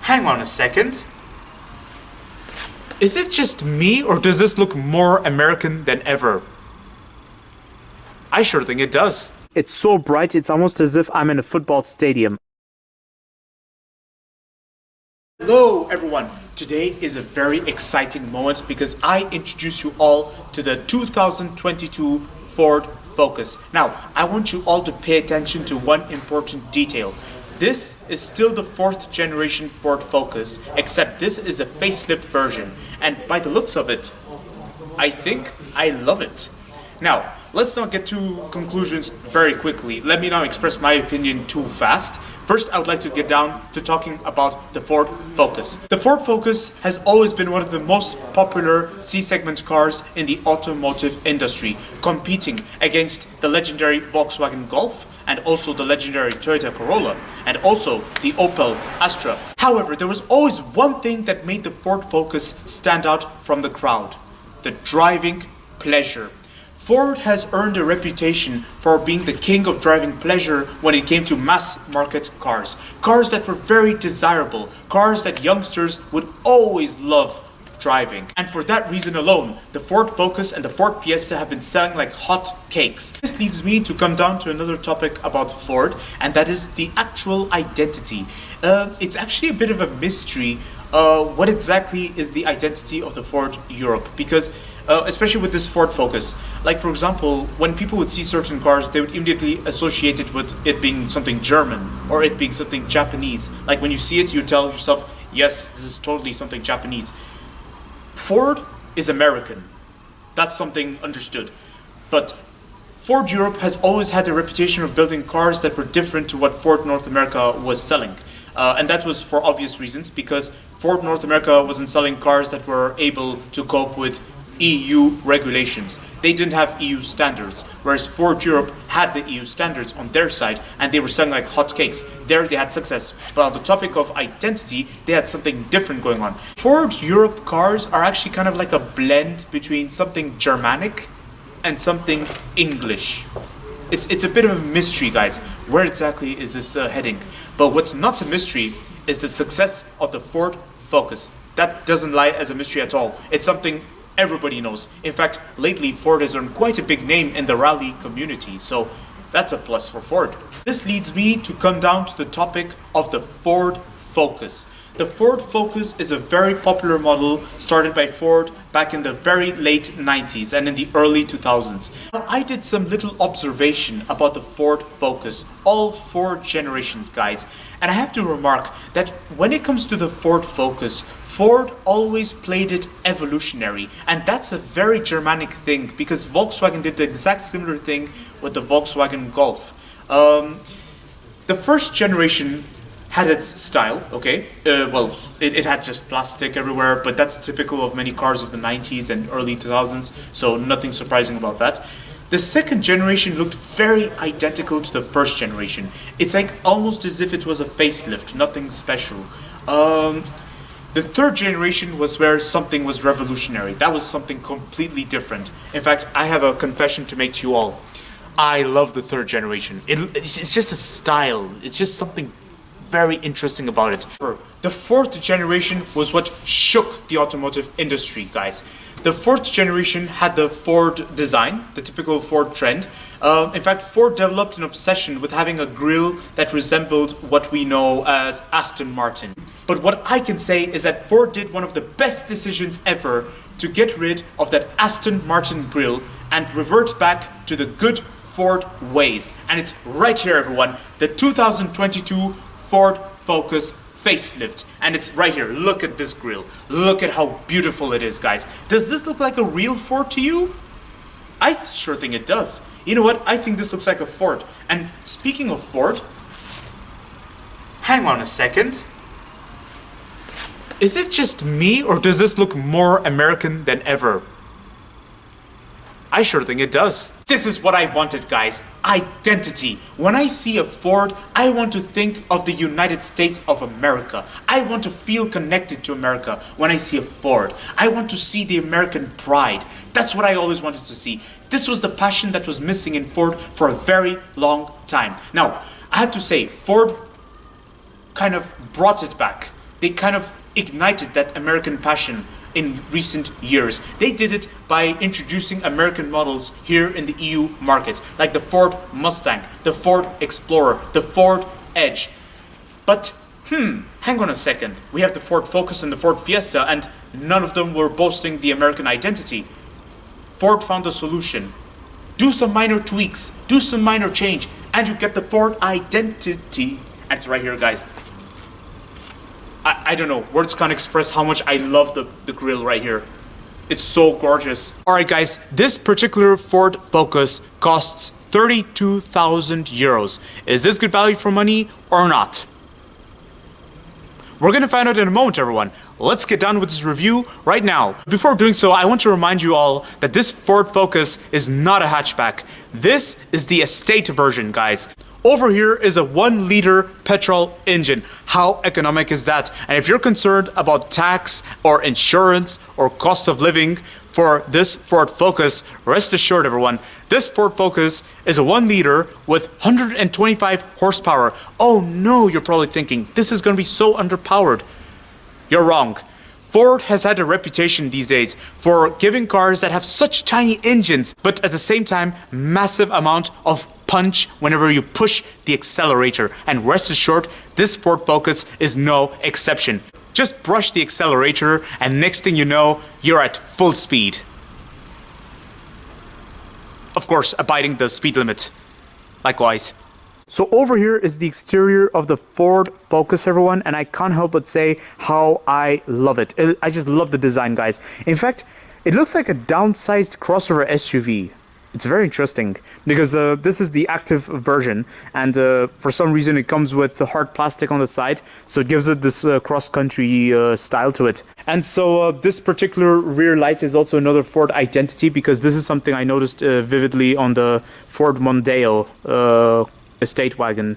Hang on a second. Is it just me, or does this look more American than ever? I sure think it does. It's so bright, it's almost as if I'm in a football stadium. Hello everyone, today is a very exciting moment because I introduce you all to the 2022 Ford Focus. Now, I want you all to pay attention to one important detail. This is still the 4th generation Ford Focus, except this is a facelift version, and by the looks of it, I think I love it. Now, let's not get to conclusions very quickly. Let me not express my opinion too fast. First, I would like to get down to talking about the Ford Focus. The Ford Focus has always been one of the most popular C-segment cars in the automotive industry, competing against the legendary Volkswagen Golf and also the legendary Toyota Corolla and also the Opel Astra. However, there was always one thing that made the Ford Focus stand out from the crowd: the driving pleasure. Ford has earned a reputation for being the king of driving pleasure when it came to mass market cars. Cars that were very desirable, cars that youngsters would always love driving. And for that reason alone, the Ford Focus and the Ford Fiesta have been selling like hot cakes. This leaves me to come down to another topic about Ford, and that is the actual identity. It's actually a bit of a mystery. What exactly is the identity of the Ford Europe? Because especially with this Ford Focus, like for example, when people would see certain cars, they would immediately associate it with it being something German or it being something Japanese. Like when you see it, you tell yourself, yes, this is totally something Japanese. Ford is American. That's something understood. But Ford Europe has always had a reputation of building cars that were different to what Ford North America was selling. And that was for obvious reasons, because Ford North America wasn't selling cars that were able to cope with EU regulations. They didn't have EU standards, whereas Ford Europe had the EU standards on their side, and they were selling like hotcakes. There they had success. But on the topic of identity, they had something different going on. Ford Europe cars are actually kind of like a blend between something Germanic and something English. It's a bit of a mystery, guys. Where exactly is this heading? But what's not a mystery is the success of the Ford Focus. That doesn't lie as a mystery at all. It's something everybody knows. In fact, lately Ford has earned quite a big name in the rally community, so that's a plus for Ford. This leads me to come down to the topic of the Ford Focus. The Ford Focus is a very popular model started by Ford back in the very late 90s and in the early 2000s. Now, I did some little observation about the Ford Focus, all 4 generations, guys. And I have to remark that when it comes to the Ford Focus, Ford always played it evolutionary. And that's a very Germanic thing, because Volkswagen did the exact similar thing with the Volkswagen Golf. The first generation had its style, okay? It had just plastic everywhere, but that's typical of many cars of the 90s and early 2000s, so nothing surprising about that. The second generation looked very identical to the first generation. It's like almost as if it was a facelift, nothing special. The third generation was where something was revolutionary. That was something completely different. In fact, I have a confession to make to you all. I love the third generation. It's just a style. It's just something very interesting about it. The 4th generation was what shook the automotive industry, guys. The 4th generation had the Ford design, the typical Ford trend. In fact, Ford developed an obsession with having a grille that resembled what we know as Aston Martin. But what I can say is that Ford did one of the best decisions ever to get rid of that Aston Martin grille and revert back to the good Ford ways. And it's right here, everyone, the 2022 Ford Focus facelift, and it's right here. Look at this grille. Look at how beautiful it is, guys. Does this look like a real Ford to you? I sure think it does. You know what? I think this looks like a Ford. And speaking of Ford, hang on a second. Is it just me, or does this look more American than ever? I sure think it does. This is what I wanted, guys. Identity. When I see a Ford, I want to think of the United States of America. I want to feel connected to America when I see a Ford. I want to see the American pride. That's what I always wanted to see. This was the passion that was missing in Ford for a very long time. Now, I have to say, Ford kind of brought it back. they kind of ignited that American passion in recent years. They did it by introducing American models here in the EU market, like the Ford Mustang, the Ford Explorer, the Ford Edge. But hang on a second. We have the Ford Focus and the Ford Fiesta, and none of them were boasting the American identity. Ford found a solution. Do some minor tweaks, do some minor change, and you get the Ford identity. And it's right here, guys. I don't know, words can't express how much I love the grille right here. It's so gorgeous. Alright guys, this particular Ford Focus costs 32,000 euros. Is this good value for money or not? We're gonna find out in a moment, everyone. Let's get done with this review right now. Before doing so, I want to remind you all that this Ford Focus is not a hatchback. This is the estate version, guys. Over here is a 1-liter petrol engine. How economic is that? And if you're concerned about tax or insurance or cost of living for this Ford Focus, rest assured everyone, this Ford Focus is a 1-liter with 125 horsepower. Oh no, you're probably thinking, this is going to be so underpowered. You're wrong. Ford has had a reputation these days for giving cars that have such tiny engines, but at the same time, massive amount of punch whenever you push the accelerator. And rest assured, this Ford Focus is no exception. Just brush the accelerator and next thing you know, you're at full speed. Of course, abiding the speed limit. Likewise. So over here is the exterior of the Ford Focus, everyone, and I can't help but say how I love it. I just love the design, guys. In fact, it looks like a downsized crossover SUV. It's very interesting because this is the active version, and for some reason it comes with the hard plastic on the side, so it gives it this cross-country style to it. And so this particular rear light is also another Ford identity, because this is something I noticed vividly on the Ford Mondeo estate wagon.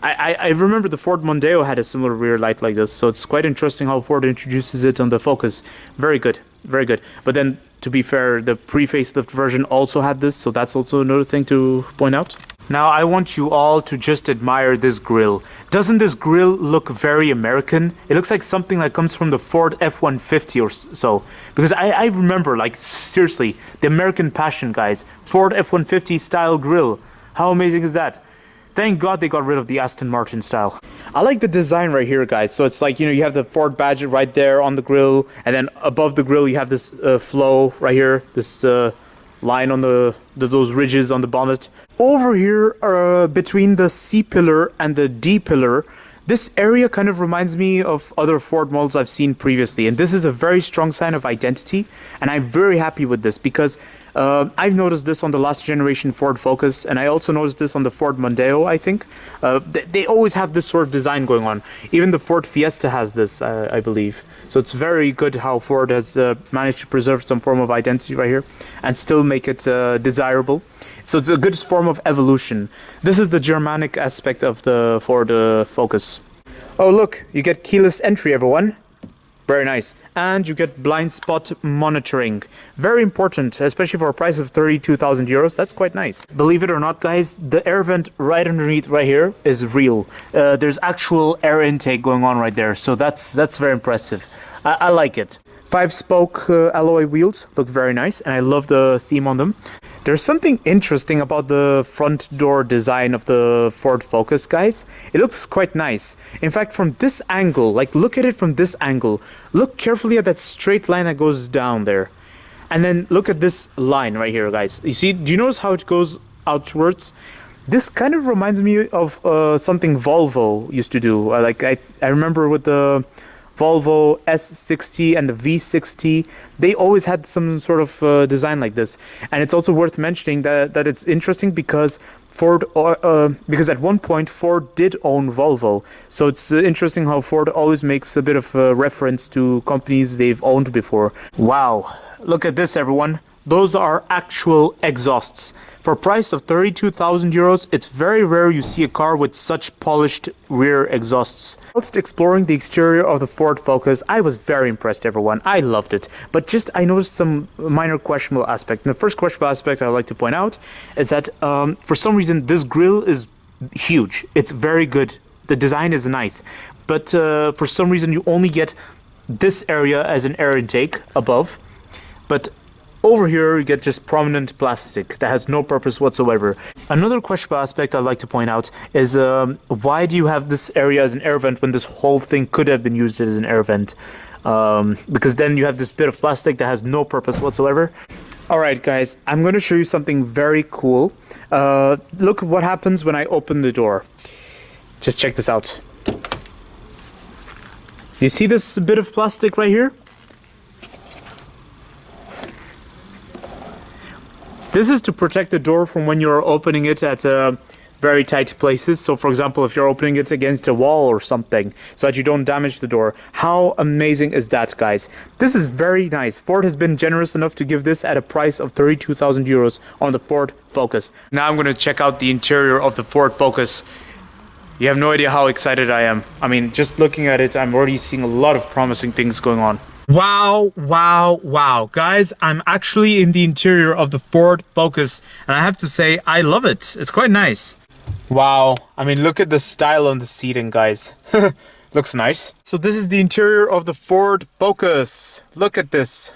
I remember the Ford Mondeo had a similar rear light like this, so it's quite interesting how Ford introduces it on the Focus. Very good, very good. But then, to be fair, the pre-facelift version also had this, so that's also another thing to point out. Now, I want you all to just admire this grille. Doesn't this grille look very American? It looks like something that comes from the Ford F-150 or so. Because I remember, like, seriously, the American passion, guys. Ford F-150 style grille. How amazing is that? Thank God they got rid of the Aston Martin-style. I like the design right here, guys. So it's like, you know, you have the Ford badge right there on the grille, and then above the grille you have this flow right here, this line on those ridges on the bonnet. Over here, between the C-pillar and the D-pillar, this area kind of reminds me of other Ford models I've seen previously, and this is a very strong sign of identity, and I'm very happy with this because I've noticed this on the last generation Ford Focus, and I also noticed this on the Ford Mondeo, I think. They always have this sort of design going on. Even the Ford Fiesta has this, I believe. So it's very good how Ford has managed to preserve some form of identity right here and still make it desirable. So it's a good form of evolution. This is the Germanic aspect of the Ford Focus. Oh look, you get keyless entry, everyone. Very nice. And you get blind spot monitoring. Very important, especially for a price of 32,000 euros. That's quite nice. Believe it or not, guys, the air vent right underneath right here is real. There's actual air intake going on right there. So that's very impressive. I like it. 5-spoke alloy wheels look very nice, and I love the theme on them. There's something interesting about the front door design of the Ford Focus, guys. It looks quite nice. In fact, from this angle, like look at it from this angle. Look carefully at that straight line that goes down there. And then look at this line right here, guys. You see, do you notice how it goes outwards? This kind of reminds me of something Volvo used to do. I remember with the Volvo S60 and the V60, they always had some sort of design like this. And it's also worth mentioning that it's interesting because because at one point Ford did own Volvo. So it's interesting how Ford always makes a bit of a reference to companies they've owned before. Wow, look at this, everyone. Those are actual exhausts. For a price of 32,000 euros, it's very rare you see a car with such polished rear exhausts. Whilst exploring the exterior of the Ford Focus, I was very impressed, everyone. I loved it. But I noticed some minor questionable aspect. And the first questionable aspect I'd like to point out is that for some reason this grille is huge. It's very good the design is nice, but for some reason you only get this area as an air intake above, but over here you get just prominent plastic that has no purpose whatsoever. Another questionable aspect I'd like to point out is why do you have this area as an air vent when this whole thing could have been used as an air vent? Because then you have this bit of plastic that has no purpose whatsoever. Alright guys, I'm going to show you something very cool. Look what happens when I open the door. Just check this out. You see this bit of plastic right here? This is to protect the door from when you're opening it at very tight places. So for example, if you're opening it against a wall or something, so that you don't damage the door. How amazing is that, guys? This is very nice. Ford has been generous enough to give this at a price of 32,000 euros on the Ford Focus. Now I'm going to check out the interior of the Ford Focus. You have no idea how excited I am. I mean, just looking at it, I'm already seeing a lot of promising things going on. Wow, wow, wow. Guys, I'm actually in the interior of the Ford Focus, and I have to say, I love it. It's quite nice. Wow. I mean, look at the style on the seating, guys. Looks nice. So this is the interior of the Ford Focus. Look at this.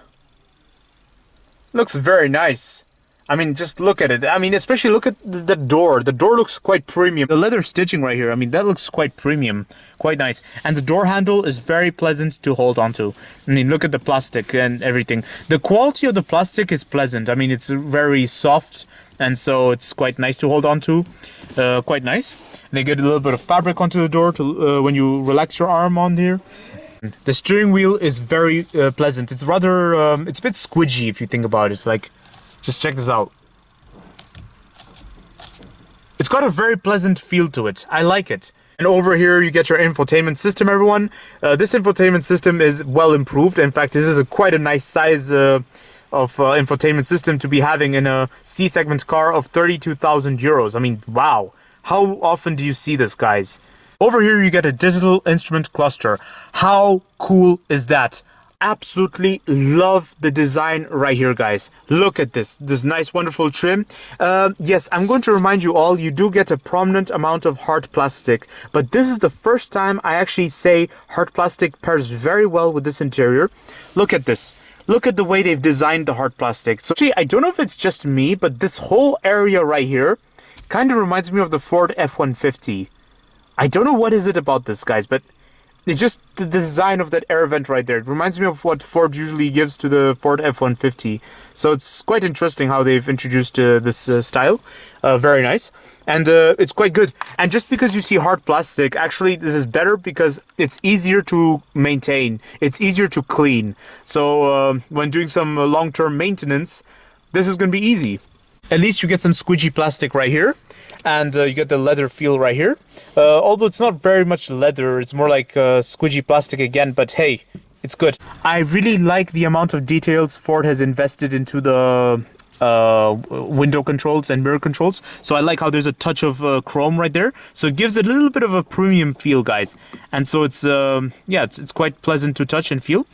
Looks very nice. I mean, just look at it. I mean, especially look at the door. The door looks quite premium. The leather stitching right here, I mean, that looks quite premium. Quite nice. And the door handle is very pleasant to hold onto. I mean, look at the plastic and everything. The quality of the plastic is pleasant. I mean, it's very soft, and so it's quite nice to hold onto. Quite nice. They get a little bit of fabric onto the door to when you relax your arm on here. The steering wheel is very pleasant. It's rather, it's a bit squidgy if you think about it. It's like, just check this out. It's got a very pleasant feel to it. I like it. And over here you get your infotainment system, everyone. This infotainment system is well improved. In fact, this is quite a nice size of infotainment system to be having in a C-segment car of 32,000 euros. I mean, wow. How often do you see this, guys? Over here you get a digital instrument cluster. How cool is that? Absolutely love the design right here, guys. Look at this nice wonderful trim. Yes, I'm going to remind you all, you do get a prominent amount of hard plastic, but this is the first time I actually say hard plastic pairs very well with this interior. Look at this. Look at the way they've designed the hard plastic. So actually, I don't know if it's just me, but this whole area right here kind of reminds me of the Ford F-150. I don't know what is it about this, guys, but it's just the design of that air vent right there. It reminds me of what Ford usually gives to the Ford F-150. So it's quite interesting how they've introduced this style. Very nice. And it's quite good. And just because you see hard plastic, actually this is better because it's easier to maintain. It's easier to clean. So when doing some long-term maintenance, this is going to be easy. At least you get some squidgy plastic right here. And you get the leather feel right here. Although it's not very much leather, it's more like squidgy plastic again, but hey, it's good. I really like the amount of details Ford has invested into the window controls and mirror controls. So I like how there's a touch of chrome right there. So it gives it a little bit of a premium feel, guys. And so it's, yeah, it's quite pleasant to touch and feel.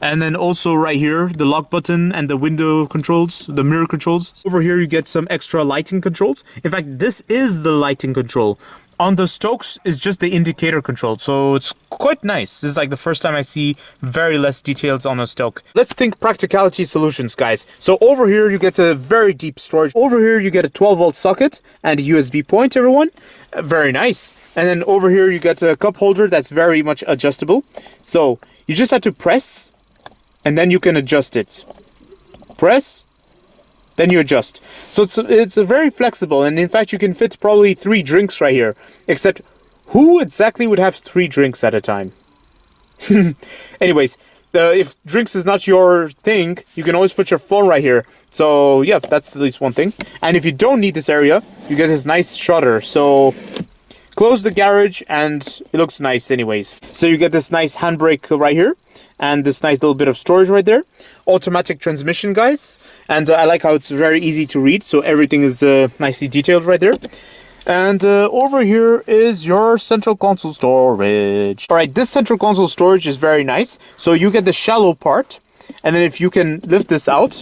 And then also right here, the lock button and the window controls, the mirror controls. Over here, you get some extra lighting controls. In fact, this is the lighting control. On the Stokes is just the indicator control. So it's quite nice. This is like the first time I see very less details on a Stoke. Let's think practicality solutions, guys. So over here, you get a very deep storage. Over here, you get a 12-volt socket and a USB point, everyone. Very nice. And then over here, you get a cup holder that's very much adjustable. So you just have to press, and then you can adjust it. Press, then you adjust. So it's very flexible, and in fact you can fit probably 3 drinks right here. Except, who exactly would have 3 drinks at a time? Anyways, if drinks is not your thing, you can always put your phone right here. So yeah, that's at least one thing. And if you don't need this area, you get this nice shutter. So close the garage and it looks nice anyways. So you get this nice handbrake right here. And this nice little bit of storage right there. Automatic transmission, guys. And I like how it's very easy to read. So everything is nicely detailed right there. And over here is your central console storage. Alright, this central console storage is very nice. So you get the shallow part. And then if you can lift this out,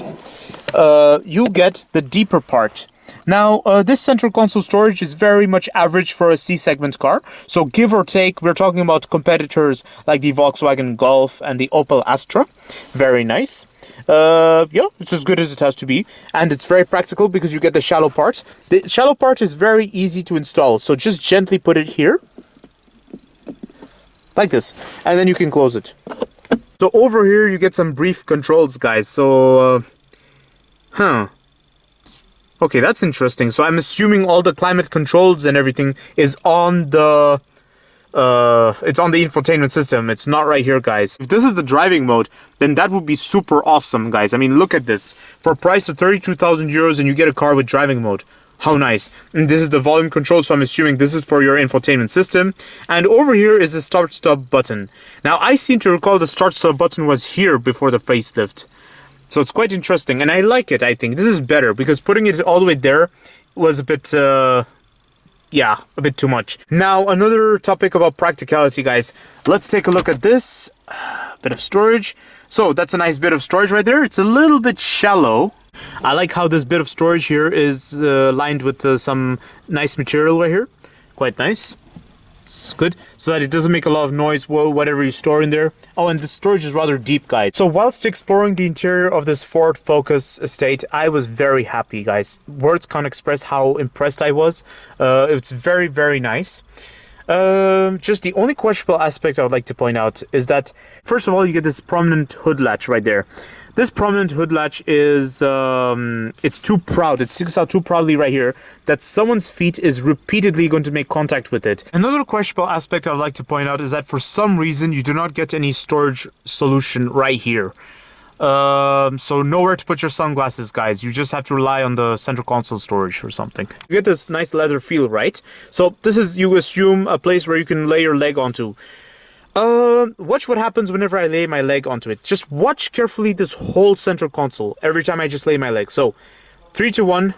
you get the deeper part. Now, this central console storage is very much average for a C-segment car. So give or take, we're talking about competitors like the Volkswagen Golf and the Opel Astra. Very nice. Yeah, it's as good as it has to be. And it's very practical because you get the shallow part. The shallow part is very easy to install. So just gently put it here. Like this. And then you can close it. So over here you get some brief controls, guys. So, okay, that's interesting. So I'm assuming all the climate controls and everything is on the it's on the infotainment system. It's not right here, guys. If this is the driving mode, then that would be super awesome, guys. I mean, look at this. For a price of 32,000 euros and you get a car with driving mode. How nice. And this is the volume control, so I'm assuming this is for your infotainment system. And over here is the start-stop button. Now, I seem to recall the start-stop button was here before the facelift. So it's quite interesting, and I like it, I think. This is better, because putting it all the way there was a bit, yeah, a bit too much. Now, another topic about practicality, guys. Let's take a look at this. Bit of storage. So, that's a nice bit of storage right there. It's a little bit shallow. I like how this bit of storage here is lined with some nice material right here. Quite nice. It's good, so that it doesn't make a lot of noise, whatever you store in there. Oh, and the storage is rather deep, guys. So whilst exploring the interior of this Ford Focus estate, I was very happy, guys. Words can't express how impressed I was. It's very, very nice. Just the only questionable aspect I would like to point out is that, first of all, you get this prominent hood latch right there. This prominent hood latch is, it's too proud. It sticks out too proudly right here that someone's feet is repeatedly going to make contact with it. Another questionable aspect I would like to point out is that for some reason you do not get any storage solution right here. So nowhere to put your sunglasses, guys. You just have to rely on the center console storage or something. You get this nice leather feel, right? So this is, you assume, a place where you can lay your leg onto. Watch what happens whenever I lay my leg onto it. Just watch carefully this whole center console every time I just lay my leg. So, 3, 2, 1.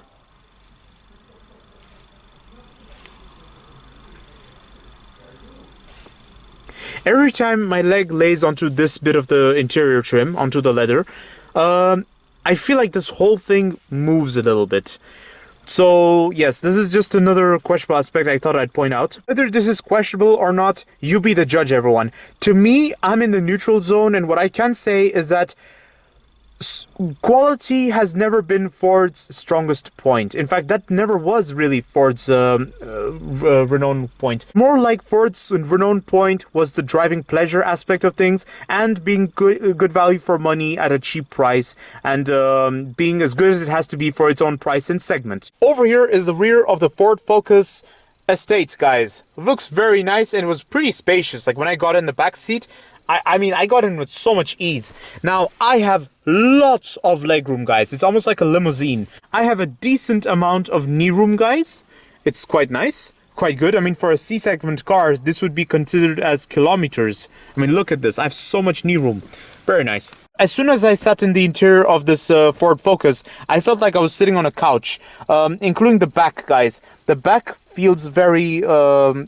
Every time my leg lays onto this bit of the interior trim, onto the leather, I feel like this whole thing moves a little bit. So, yes, this is just another questionable aspect I thought I'd point out. Whether this is questionable or not, you be the judge, everyone. To me, I'm in the neutral zone, and what I can say is that quality has never been Ford's strongest point. In fact, that never was really Ford's renown point. More like Ford's renown point was the driving pleasure aspect of things and being good value for money at a cheap price and being as good as it has to be for its own price and segment. Over here is the rear of the Ford Focus estate, guys. It looks very nice and it was pretty spacious. Like when I got in the back seat, I mean, I got in with so much ease. Now, I have lots of legroom, guys. It's almost like a limousine. I have a decent amount of knee room, guys. It's quite nice, quite good. I mean, for a C-segment car, this would be considered as kilometers. I mean, look at this. I have so much knee room. Very nice. As soon as I sat in the interior of this Ford Focus, I felt like I was sitting on a couch, including the back, guys. The back feels very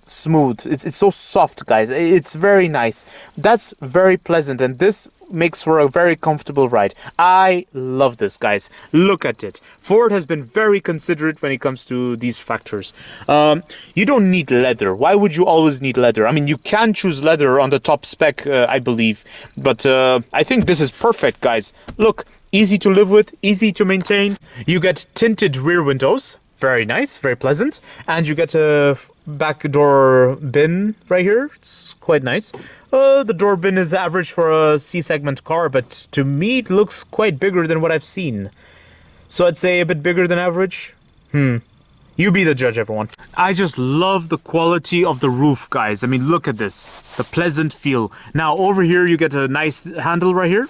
smooth. It's so soft, guys. It's very nice. That's very pleasant, and this makes for a very comfortable ride. I love this, guys. Look at it. Ford has been very considerate when it comes to these factors. You don't need leather. Why would you always need leather? I mean, you can choose leather on the top spec, I believe, but I think this is perfect, guys. Look, easy to live with, easy to maintain. You get tinted rear windows. Very nice, very pleasant. And you get a back door bin right here. It's quite nice. The door bin is average for a C-segment car, but to me it looks quite bigger than what I've seen. So I'd say a bit bigger than average. You be the judge, everyone. I just love the quality of the roof, guys. I mean, look at this. The pleasant feel. Now, over here, you get a nice handle right here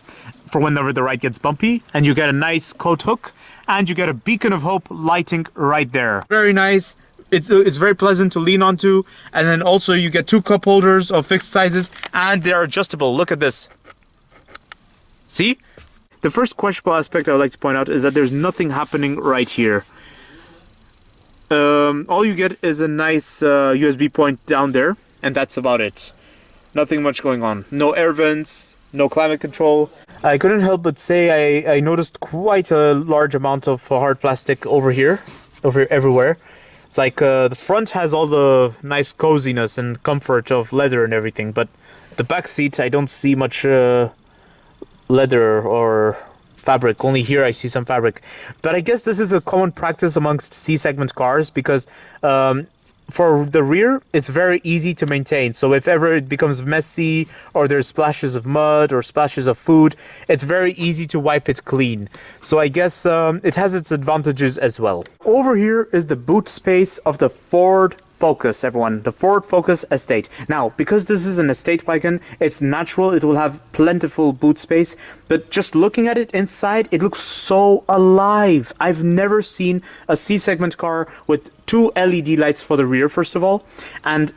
for whenever the ride gets bumpy. And you get a nice coat hook. And you get a beacon of hope lighting right there. Very nice. It's very pleasant to lean onto. And then also you get 2 cup holders of fixed sizes. And they're adjustable. Look at this. See? The first questionable aspect I would like to point out is that there's nothing happening right here. All you get is a nice USB point down there, and that's about it. Nothing much going on. No air vents, no climate control. I couldn't help but say I noticed quite a large amount of hard plastic over here. over everywhere. It's like the front has all the nice coziness and comfort of leather and everything, but the back seat I don't see much leather or fabric. Only here I see some fabric. But I guess this is a common practice amongst C-segment cars because for the rear, it's very easy to maintain. So if ever it becomes messy or there's splashes of mud or splashes of food, it's very easy to wipe it clean. So I guess it has its advantages as well. Over here is the boot space of the Ford Focus, everyone. The Ford Focus Estate. Now, because this is an estate wagon, it's natural it will have plentiful boot space, but just looking at it inside, it looks so alive. I've never seen a C-segment car with two LED lights for the rear, first of all, and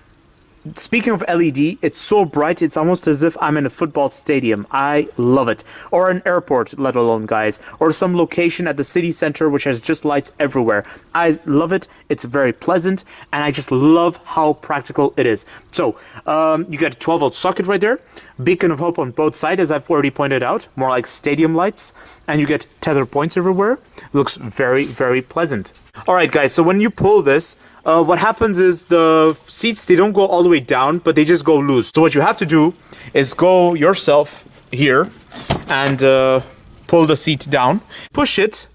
speaking of LED, it's so bright, it's almost as if I'm in a football stadium. I love it. Or an airport, let alone, guys. Or some location at the city center which has just lights everywhere. I love it. It's very pleasant, and I just love how practical it is. So, you get a 12-volt socket right there. Beacon of hope on both sides, as I've already pointed out. More like stadium lights. And you get tether points everywhere. Looks very, very pleasant. Alright, guys, so when you pull this, what happens is the seats, they don't go all the way down, but they just go loose. So what you have to do is go yourself here and pull the seat down, push it,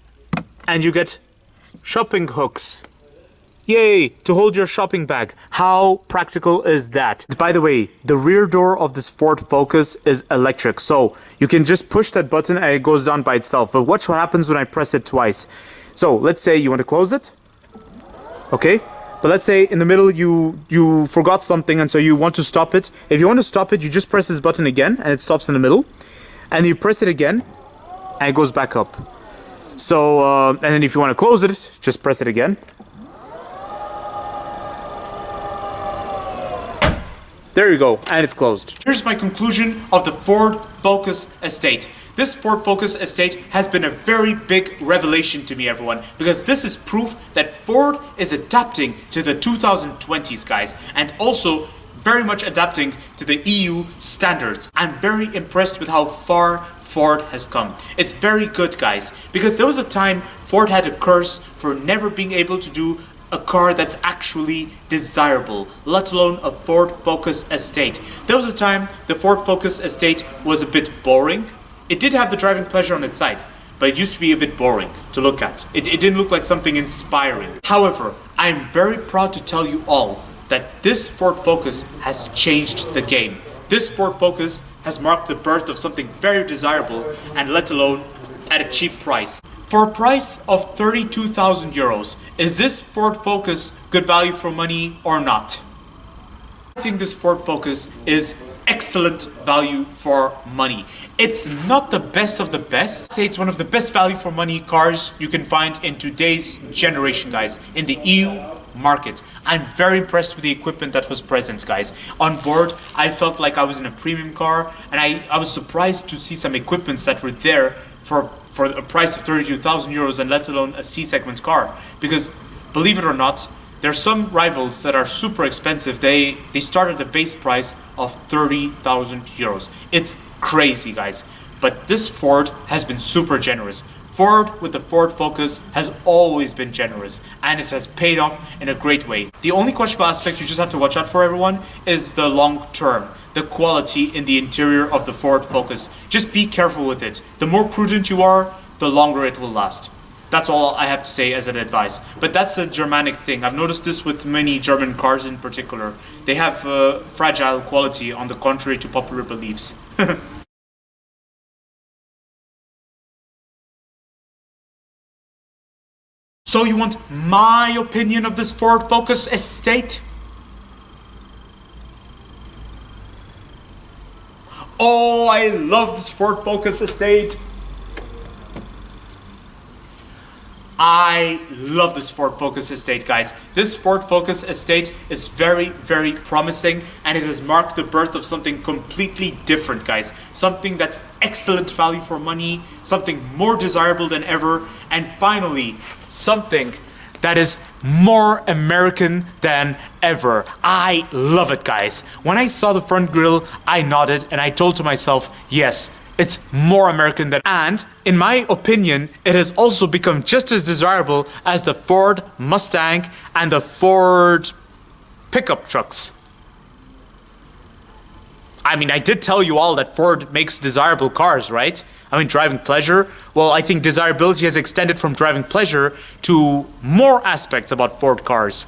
and you get shopping hooks. Yay, to hold your shopping bag. How practical is that? By the way, the rear door of this Ford Focus is electric, so you can just push that button and it goes down by itself. But watch what happens when I press it twice. So let's say you want to close it. Okay. But let's say in the middle you forgot something and so you want to stop it. If you want to stop it, you just press this button again and it stops in the middle. And you press it again and it goes back up. So, and then if you want to close it, just press it again. There you go, and it's closed. Here's my conclusion of the Ford Focus Estate. This Ford Focus Estate has been a very big revelation to me, everyone, because this is proof that Ford is adapting to the 2020s, guys, and also very much adapting to the EU standards. I'm very impressed with how far Ford has come. It's very good, guys, because there was a time Ford had a curse for never being able to do a car that's actually desirable, let alone a Ford Focus Estate. There was a time the Ford Focus Estate was a bit boring. It did have the driving pleasure on its side, but it used to be a bit boring to look at. It didn't look like something inspiring. However, I am very proud to tell you all that this Ford Focus has changed the game. This Ford Focus has marked the birth of something very desirable, and let alone at a cheap price. For a price of 32,000 euros, is this Ford Focus good value for money or not? I think this Ford Focus is excellent value for money. It's not the best of the best. I'd say it's one of the best value for money cars you can find in today's generation, guys, in the EU market. I'm very impressed with the equipment that was present, guys. On board, I felt like I was in a premium car, and I was surprised to see some equipments that were there for a price of 32,000 euros, and let alone a C-segment car. Because, believe it or not, there's some rivals that are super expensive. They start at the base price of 30,000 euros. It's crazy, guys. But this Ford has been super generous. Ford with the Ford Focus has always been generous, and it has paid off in a great way. The only questionable aspect you just have to watch out for, everyone, is the long term. The quality in the interior of the Ford Focus. Just be careful with it. The more prudent you are, the longer it will last. That's all I have to say as an advice. But that's a Germanic thing. I've noticed this with many German cars in particular. They have fragile quality, on the contrary to popular beliefs. So you want my opinion of this Ford Focus Estate? Oh, I love this Ford Focus Estate. I love this Ford Focus Estate, guys. This Ford Focus Estate is very, very promising, and it has marked the birth of something completely different, guys. Something that's excellent value for money, something more desirable than ever, and finally, something that is more American than ever. I love it, guys. When I saw the front grille, I nodded and I told to myself, yes, It's more American than, and in my opinion, it has also become just as desirable as the Ford Mustang and the Ford pickup trucks. I mean, I did tell you all that Ford makes desirable cars, right? I mean, driving pleasure. Well, I think desirability has extended from driving pleasure to more aspects about Ford cars.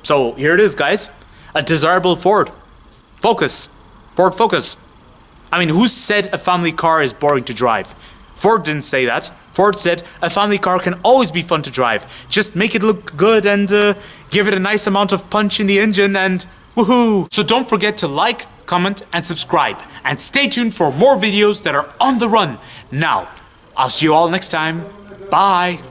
So here it is, guys. A desirable Ford Focus. Ford Focus. I mean, who said a family car is boring to drive? Ford didn't say that. Ford said a family car can always be fun to drive. Just make it look good and give it a nice amount of punch in the engine and woohoo! So don't forget to like, comment, and subscribe. And stay tuned for more videos that are on the run. Now, I'll see you all next time. Bye!